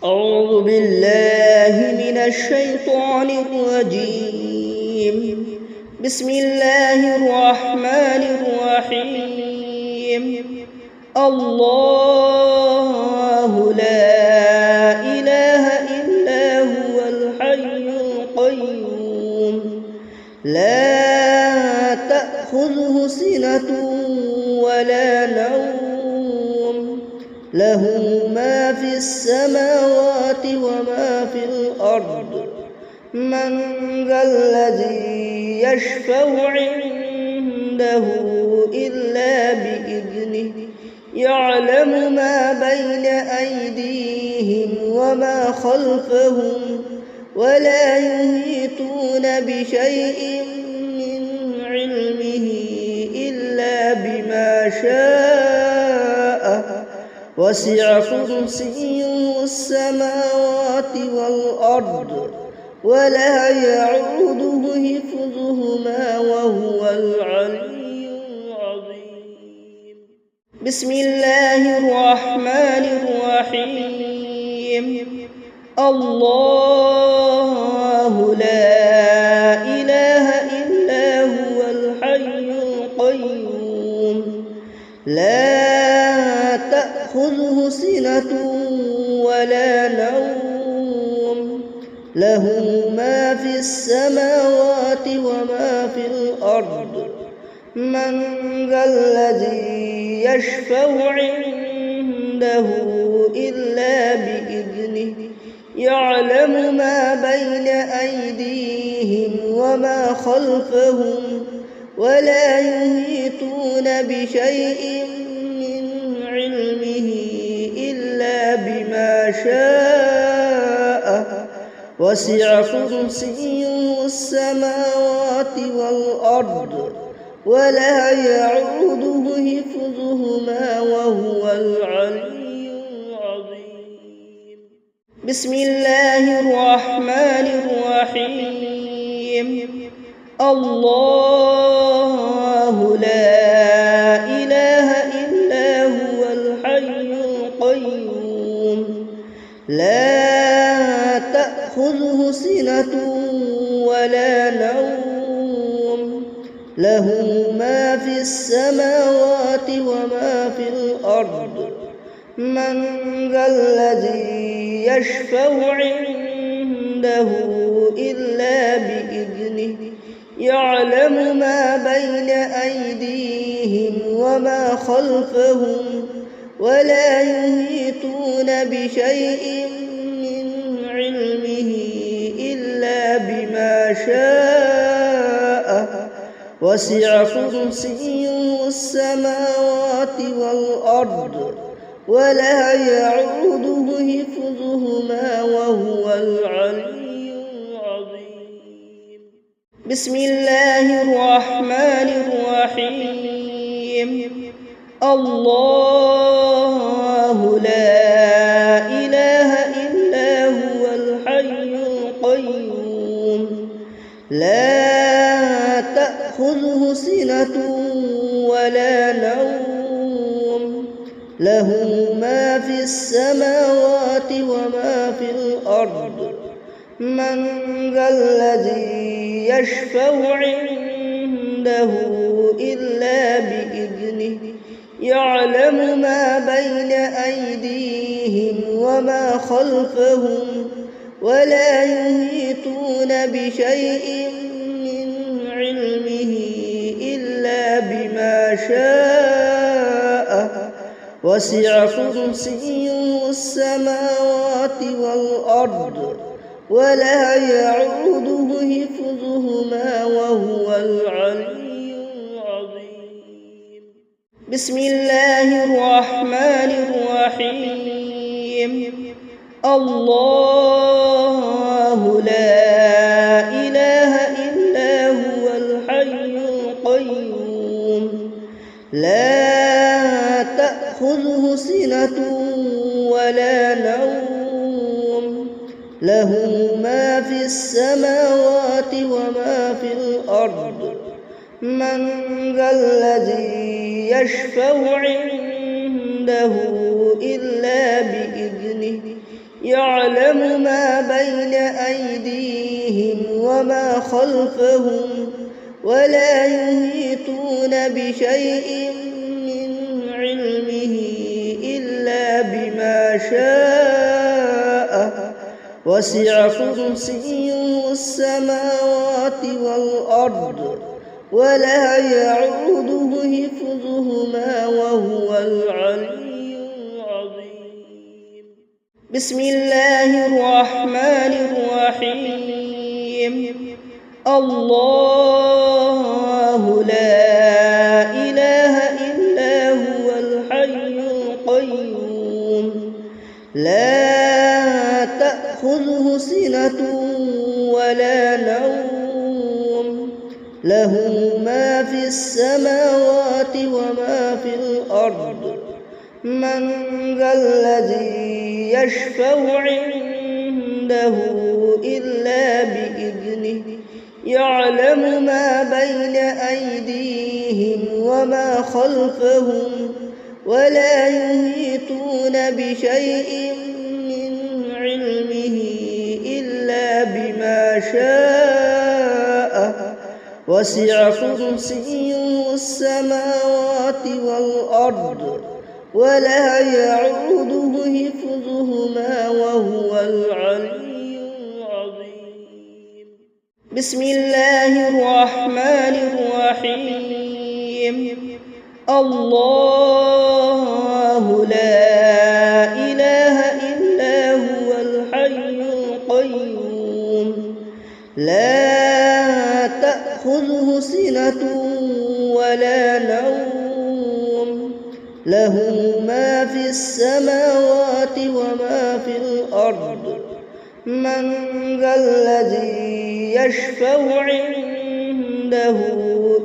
أعوذ بالله من الشيطان الرجيم. بسم الله الرحمن الرحيم. الله لا إله إلا هو الحي القيوم لا تأخذه سنة ولا نوم له ما في السماوات وما في الأرض من ذا الذي يشفع عنده إلا بإذنه يعلم ما بين أيديهم وما خلفهم ولا يحيطون بشيء من علمه إلا بما شاء وسع كرسيه السماوات والأرض ولا يعوده حفظهما وهو العلي العظيم. بسم الله الرحمن الرحيم. الله لا إله إلا هو الحي القيوم لا تأخذه سنة ولا نوم له ما في السماوات وما في الأرض من ذا الذي يشفع عنده إلا بإذنه يعلم ما بين أيديهم وما خلفهم ولا يحيطون بشيء من علمه إلا بما شاء وسع كرسيه السماوات والأرض ولا يعوده حفظهما وهو العلي العظيم. بسم الله الرحمن الرحيم. الله لا إله إلا هو الحي القيوم لا تأخذه سنة ولا نوم له ما في السماوات وما في الأرض من ذا الذي يشفع عنده إلا بإذنه يعلم ما بين أيديهم وما خلفهم ولا يحيطون بشيء من علمه إلا بما شاء وسع كرسيه السماوات والأرض ولا يعوده حفظهما وهو العلي العظيم. بسم الله الرحمن الرحيم. الله لا إله إلا هو الحي القيوم لا تأخذه سنة ولا نوم له ما في السماوات وما في الأرض من ذا الذي يشفع عنده إلا بإذنه يعلم ما بين أيديهم وما خلفهم ولا يحيطون بشيء من علمه إلا بما شاء وسع كرسيه السماوات والأرض ولا يعوده حفظهما وهو العلي العظيم. بسم الله الرحمن الرحيم. الله لا إله إلا هو الحي القيوم لا تأخذه سنة ولا نوم له ما في السماوات وما في الأرض من ذا الذي يشفع عنده إلا بإذنه يعلم ما بين أيديهم وما خلفهم ولا يحيطون بشيء من علمه إلا بما شاء وسع كرسيه السماوات والأرض ولا يعوده حفظهما وهو العلي العظيم. بسم الله الرحمن الرحيم. الله لا إله إلا هو الحي القيوم لا تأخذه سنة ولا نوم له ما في السماوات وما في الأرض من ذا الذي يشفع عنده إلا بإذنه يعلم ما بين أيديهم وما خلفهم ولا يحيطون بشيء من علمه إلا بما شاء وسع كرسيه السماوات والأرض ولا يعوده حفظهما وهو العلي العظيم. بسم الله الرحمن الرحيم. الله لا إله إلا هو الحي القيوم لا تأخذه سنة ولا نوم له ما في السماوات وما في الأرض من ذا الذي يشفع عنده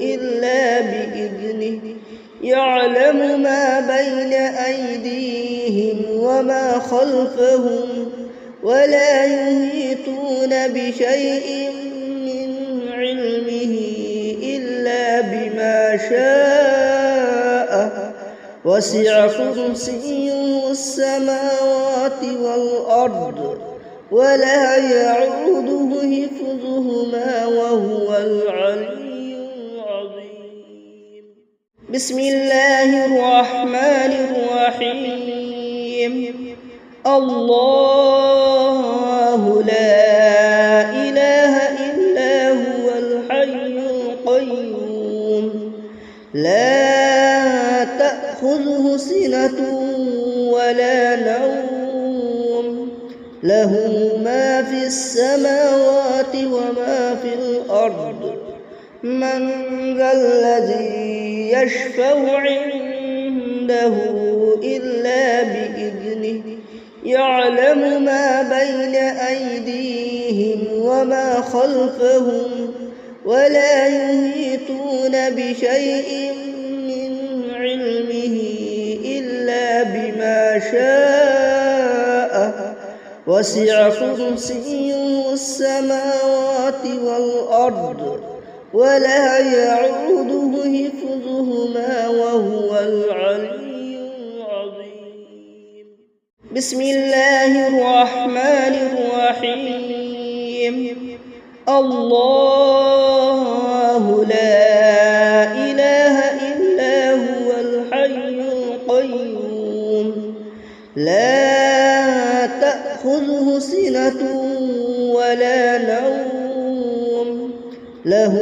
إلا بإذنه يعلم ما بين أيديهم وما خلفهم ولا يحيطون بشيء من علمه إلا بما شاء وسع كرسيه السماوات والأرض ولا يعوده حفظهما وهو العلي العظيم. بسم الله الرحمن الرحيم. الله لا إله إلا هو الحي القيوم لا تأخذه سنة ولا نوم له ما في السماوات وما في الأرض من ذا الذي يشفع عنده إلا بإذنه يعلم ما بين أيديهم وما خلفهم ولا يحيطون بشيء من علمه إلا بما شاء وسع كرسيه السماوات والأرض ولا يعوده حفظهما وهو العلي العظيم. بسم الله الرحمن الرحيم. الله لا إله إلا هو الحي القيوم لا تأخذه سنة ولا نوم له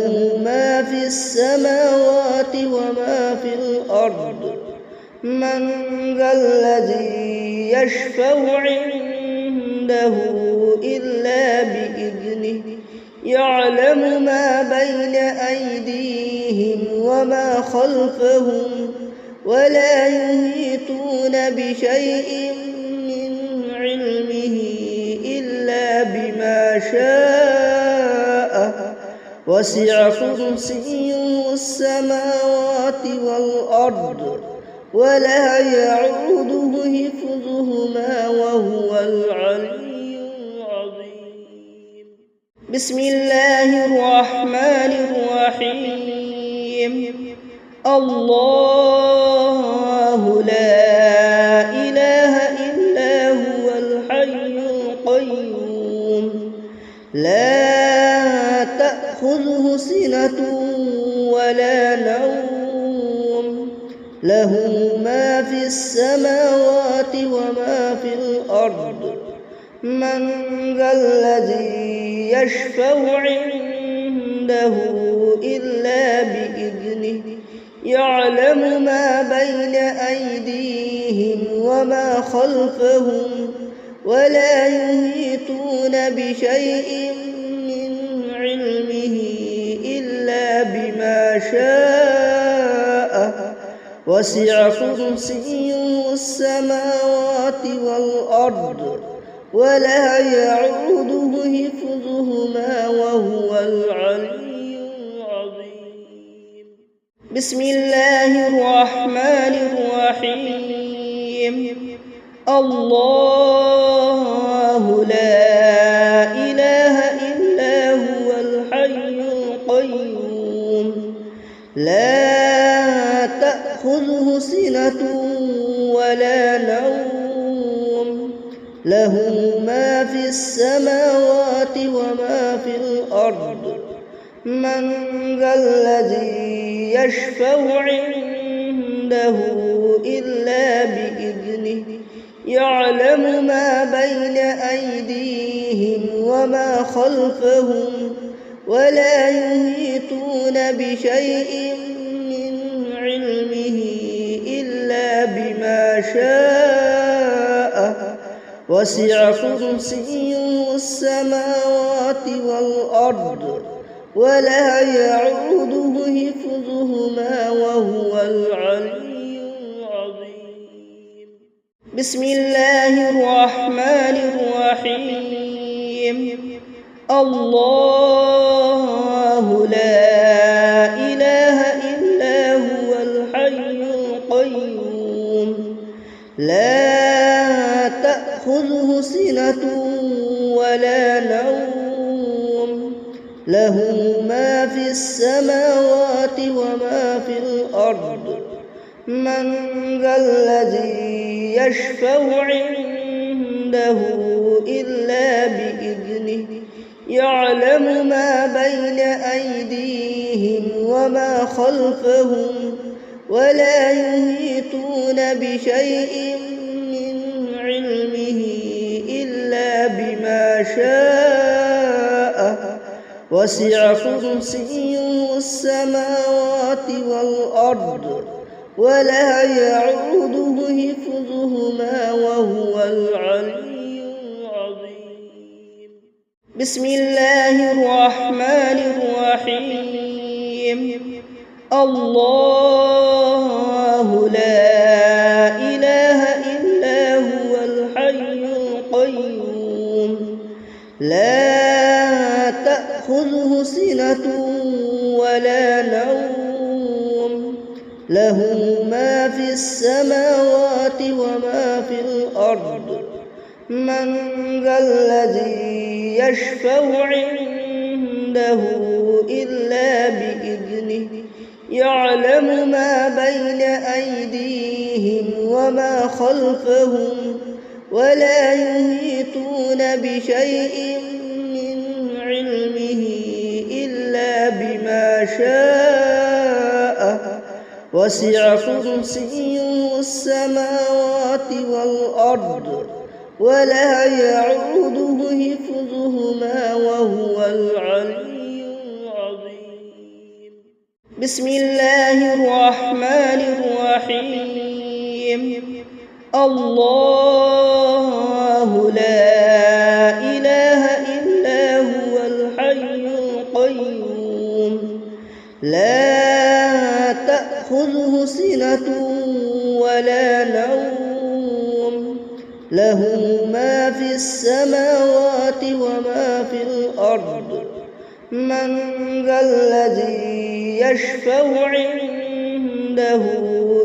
ما في السماوات وما في الأرض من ذا الذي يشفع عنده إلا بإذنه يعلم ما بين أيديهم وما خلفهم ولا يحيطون بشيء من علمه إلا بما شاء وسع كرسيه السماوات والأرض ولا يعوده حفظهما وهو العلي العظيم. بسم الله الرحمن الرحيم. الله لا إله إلا هو الحي القيوم لا تأخذه سنة ولا نوم له ما في السماوات وما في الأرض من ذا الذي يشفع عنده إلا بإذنه يعلم ما بين أيديهم وما خلفهم ولا يحيطون بشيء من علمه إلا بما شاء وسع كرسيه السماوات والأرض ولا يعوده حفظهما وهو العلي العظيم. بسم الله الرحمن الرحيم. الله لا إله إلا هو الحي القيوم لا تأخذه سنة ولا نوم له ما في السماوات وما في الأرض من ذا الذي يشفع عنده إلا بإذنه يعلم ما بين أيديهم وما خلفهم ولا يحيطون بشيء من علمه إلا بما شاء وسع كرسيه السماوات والأرض ولا يعوده حفظهما وهو العلي العظيم. بسم الله الرحمن الرحيم. الله لا إله إلا هو الحي القيوم لا تأخذه سنة ولا نوم له ما في السماوات وما في الأرض من ذا الذي يشفع عنده إلا بإذنه يعلم ما بين أيديهم وما خلفهم ولا يحيطون بشيء من علمه إلا بما شاء وسع كرسيه السماوات والأرض ولا يعوده حفظهما وهو العلي العظيم. بسم الله الرحمن الرحيم. الله لا إله إلا هو الحي القيوم لا تأخذه سنة ولا نوم له ما في السماوات وما في الأرض من ذا الذي يشفع عنده إلا بإذنه يعلم ما بين أيديهم وما خلفهم ولا يحيطون بشيء من علمه إلا بما شاء وسع كرسيه السماوات والأرض ولا يعوده حفظهما وهو العلي العظيم. بسم الله الرحمن الرحيم. الله لا إله إلا هو الحي القيوم لا تأخذه سنة ولا نوم له ما في السماوات وما في الأرض من ذا الذي يشفع عنده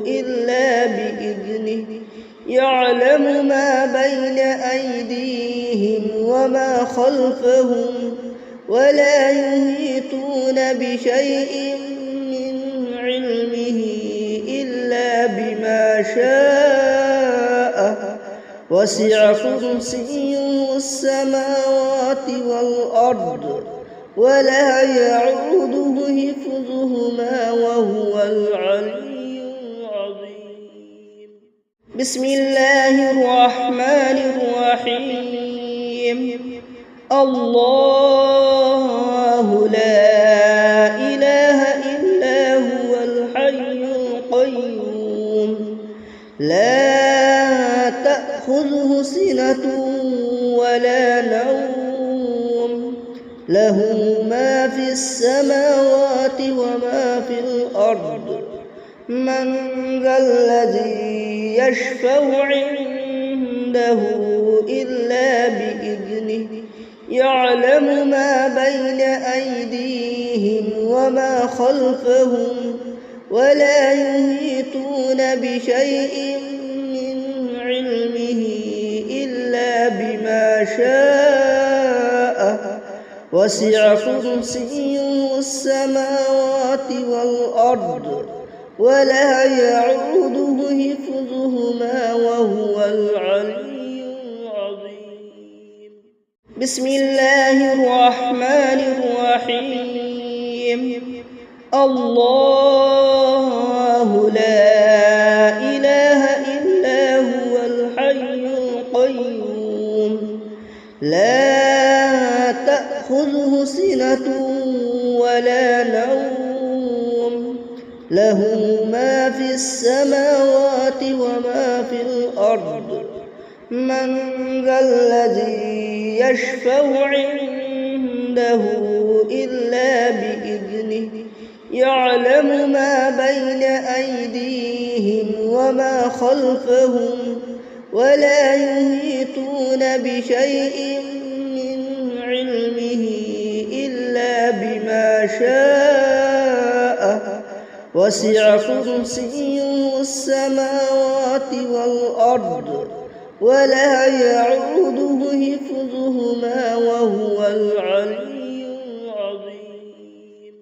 إلا بإذنه يعلم ما بين أيديهم وما خلفهم ولا يحيطون بشيء من علمه إلا بما شاء وسع كرسيه السماوات والأرض ولا يعوده حفظهما وهو العلي العظيم. بسم الله الرحمن الرحيم. الله لا إله إلا هو الحي القيوم لا تأخذه سنة ولا نوم له ما في السماوات وما في الأرض. من ذا الذي يشفع عنده إلا بإذنه يعلم ما بين أيديهم وما خلفهم ولا يحيطون بشيء من علمه إلا بما شاء وسع كرسيه السماوات والأرض ولا يعوده حفظهما وهو العلي العظيم. بسم الله الرحمن الرحيم. الله لا إله إلا هو الحي القيوم لا تأخذه سنة ولا نوم له ما في السماوات وما في الأرض. من ذا الذي يشفع عنده إلا بإذنه يعلم ما بين أيديهم وما خلفهم ولا يحيطون بشيء من علمه إلا بما شاء وسع كرسيه السماوات والأرض ولا يعوده حفظهما وهو العلي العظيم.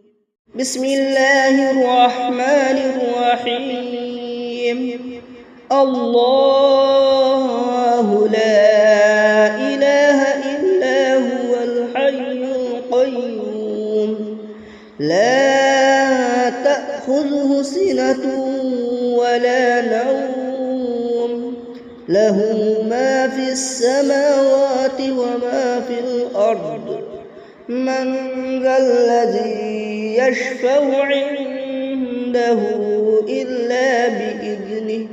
بسم الله الرحمن الرحيم. الله لا إله إلا هو الحي القيوم لا تأخذه سنة ولا نوم له ما في السماوات وما في الأرض. من ذا الذي يشفع عنده إلا بإذنه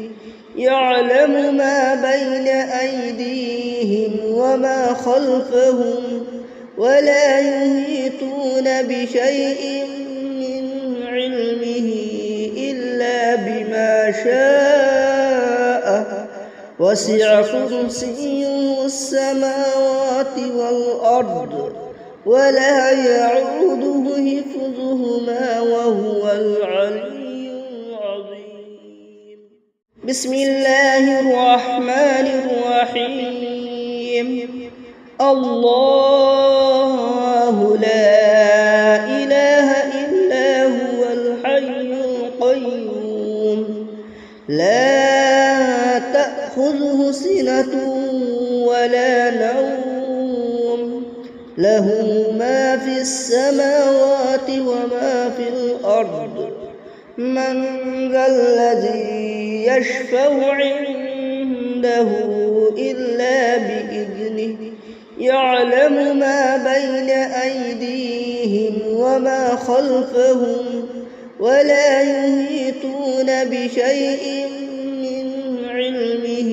يعلم ما بين أيديهم وما خلفهم ولا يحيطون بشيء من علمه إلا بما شاء وسع كرسيه السماوات والأرض ولا يعوده حفظهما وهو العلي العظيم. بسم الله الرحمن الرحيم. الله لا إله إلا هو الحي القيوم لا تأخذه سنة ولا نوم له ما في السماوات وما في الأرض. من ذا الذي يشفع عنده إلا بإذنه يعلم ما بين أيديهم وما خلفهم ولا يحيطون بشيء من علمه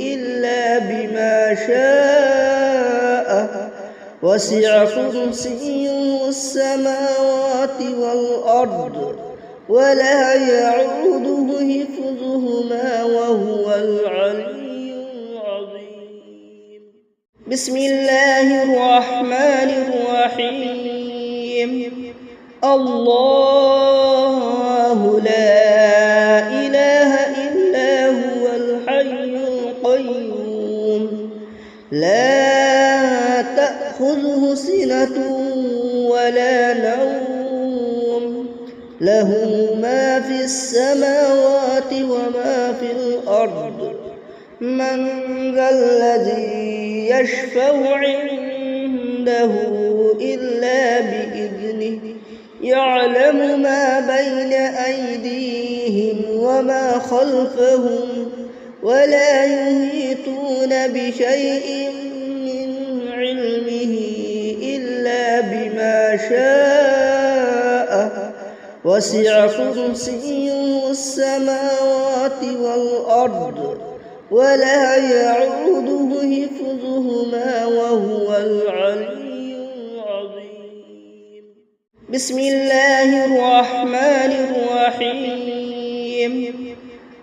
إلا بما شاء وسع كرسيه السماوات والأرض ولا يعوده حفظهما وهو العلي العظيم. بسم الله الرحمن الرحيم. الله لا إله إلا هو الحي القيوم لا تأخذه سنة ولا نوم له ما في السماوات وما في الأرض. من ذا الذي يشفع عنده إلا بإذنه يعلم ما بين أيديهم وما خلفهم ولا يحيطون بشيء من علمه إلا بما شاء وسع كرسيه السماوات والأرض ولا يعوده حفظهما وهو العلي العظيم. بسم الله الرحمن الرحيم.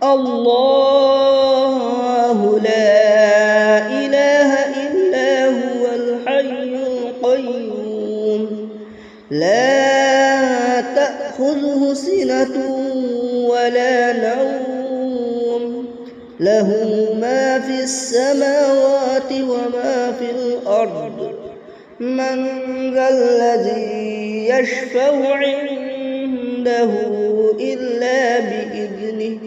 الله لا إله إلا هو الحي القيوم لا تأخذه سنة ولا نوم له ما في السماوات وما في الأرض. من ذا الذي يشفع عنده إلا بإذنه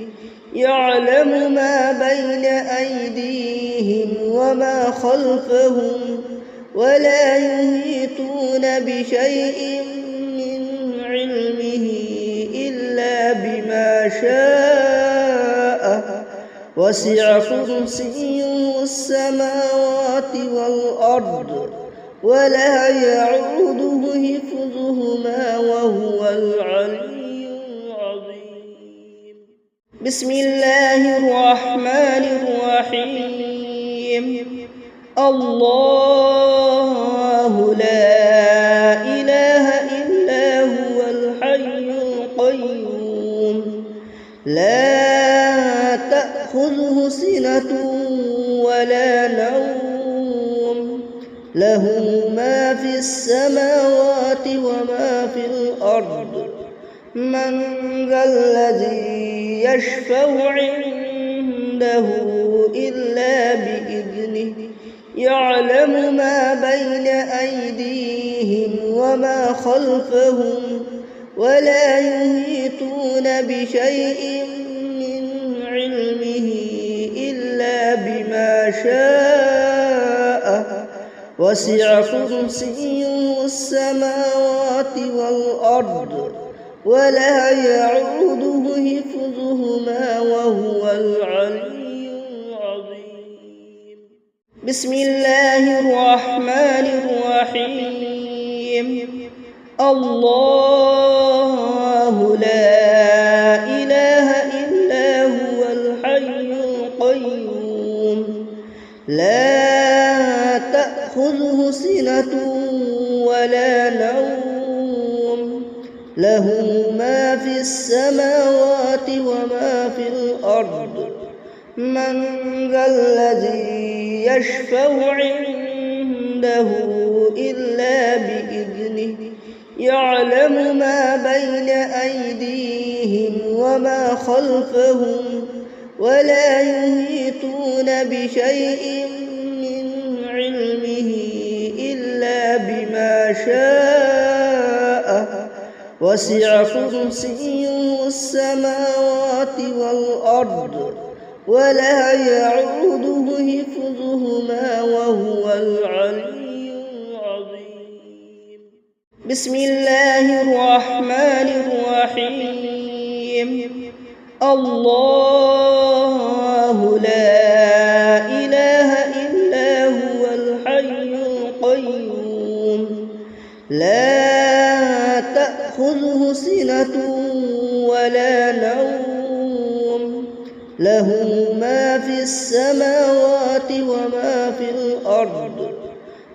يعلم ما بين أيديهم وما خلفهم ولا يحيطون بشيء من علمه إلا بما شاء وسع كرسيه السماوات والأرض ولا يعوده حفظهما وهو العلي العظيم. بسم الله الرحمن الرحيم. الله لا إله إلا هو الحي القيوم لا تأخذه سنة ولا نوم له ما في السماوات وما في الأرض. من ذا الذي يشفع عنده إلا بإذنه يعلم ما بين أيديهم وما خلفهم ولا يحيطون بشيء من علمه إلا بما شاء وسع كرسيه السماوات والأرض ولا يعوده حفظهما وهو العلي العظيم. بسم الله الرحمن الرحيم. الله لا إله إلا هو الحي القيوم لا تأخذه سنة ولا نوم له ما في السماوات وما في الأرض. من ذا الذي يشفع عنده إلا بإذنه يعلم ما بين أيديهم وما خلفهم ولا يحيطون بشيء من علمه إلا بما شاء وسع كرسيه السماوات والأرض ولا يعوده حفظهما وهو العلي العظيم. بسم الله الرحمن الرحيم. الله لا إله إلا هو الحي القيوم لا تأخذه سنة ولا نوم له ما في السماوات وما في الأرض.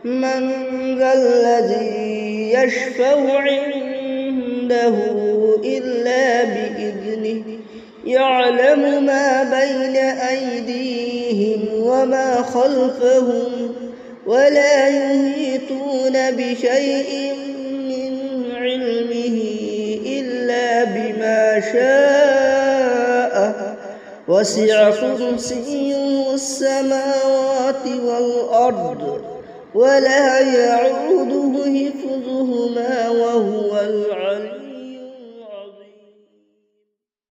من ذا الذي يشفع عنده إلا بإذنه يعلم ما بين أيديهم وما خلفهم ولا يحيطون بشيء من علمه إلا بما شاء وسع كرسيه السماوات والأرض ولا يعوده حفظهما وهو العلي